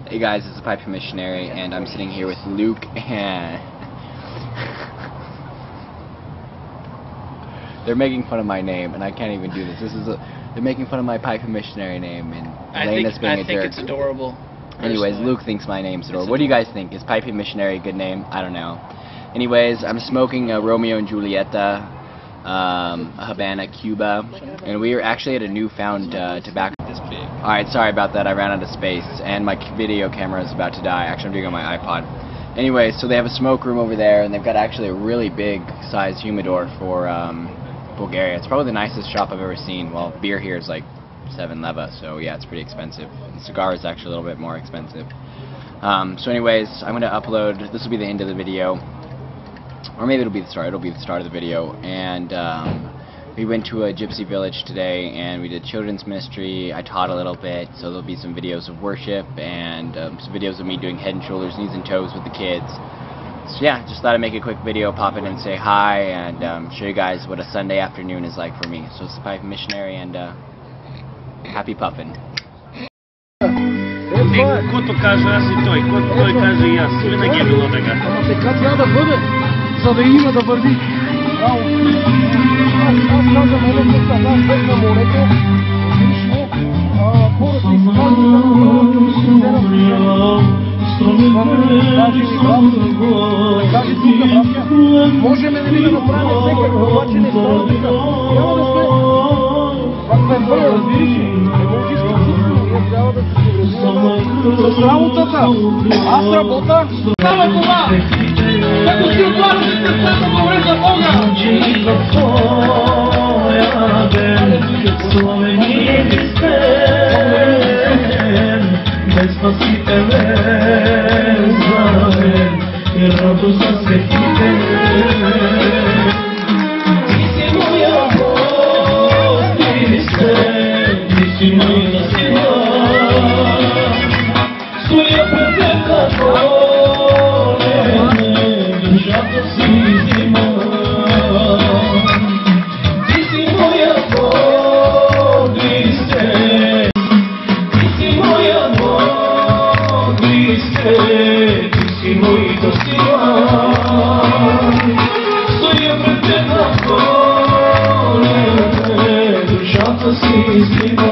Hey guys, it's the Piping Missionary, and I'm sitting here with Luke, and they're making fun of my name, and I can't even do this. They're making fun of my Piping Missionary name, and Elena's being a jerk. I think it's adorable. Anyways, Luke thinks my name's adorable. What do you guys think? Is Piping Missionary a good name? I don't know. Anyways, I'm smoking a Romeo and Julieta, a Havana Cuba, and we are actually at a newfound tobacco. Alright, sorry about that, I ran out of space, and my video camera is about to die. Actually, I'm doing it on my iPod. Anyway, so they have a smoke room over there, and they've got actually a really big size humidor for Bulgaria. It's probably the nicest shop I've ever seen. Well, beer here is like 7 leva, so yeah, it's pretty expensive. The cigar is actually a little bit more expensive. So anyways, I'm going to upload, this will be the end of the video, or maybe it'll be the start of the video, and we went to a gypsy village today, and we did children's ministry. I taught a little bit, so there'll be some videos of worship, and some videos of me doing head and shoulders, knees and toes with the kids. So yeah, just thought I'd make a quick video, pop in and say hi, and show you guys what a Sunday afternoon is like for me. So it's the Piping Missionary, and happy puffin'. Каквото кажа аз и той, каквото той каже и аз, винаги е било така. Ама така трябва да бъде, за да има да върви. Браво! Аз казвам едно тук, аз бех на морето, отлично, хората изказват да каже тук, братя, можем ли да направим всекак, обаче не става тук. Трябва да сме в пембъл, разбираш ли? Не можеш да всичко, ние трябва да се с работата. Аз работа. Става това! Като си отлажи се сърцето добре за Бога! Сламени сте, без спасителе за мен и радост за светите. Ти си моя Бог, ти си моята сила. Стоя пред теб като душата си взима. Ти си моя Бог, Христе. Ти си моя Бог, Христе. Ти си моята сила. Стоя пред теб като душата си взима.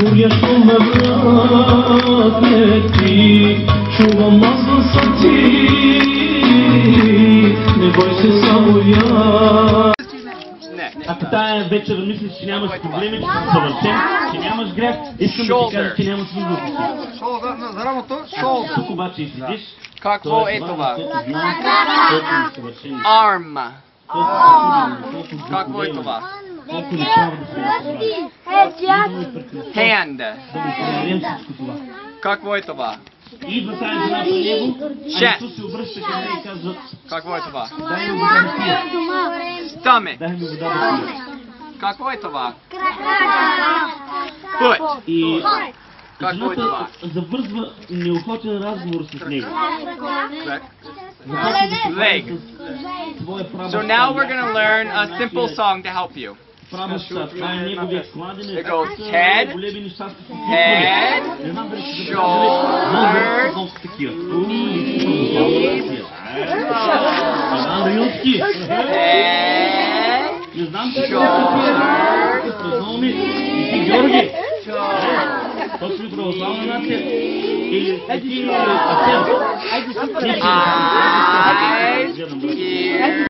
Бурящо ме вратне ти, чувам аз гласа ти, не бой се само я. Ако тая вечер мислиш, че нямаш проблеми, че си съвършен, че нямаш грях, искам да ти кажа, че нямаш нужда от си. За работа, шоу. Тук обаче и седиш. Какво е това? Arm. Какво е това? Hand. Какво е това? Идва тази жена при него, а Исус се обръща към нея и казва: Какво е това? дай ми вода да пия. Stomach. Дай ми вода да пия. Какво е това? Foot. И Какво е това? жената завързва неохотен разговор с него. Leg. So now we're going to learn a simple song to help you. It goes head, head, shoulders, knees, head, shoulders, Точно православна нация или такива eyes, ears,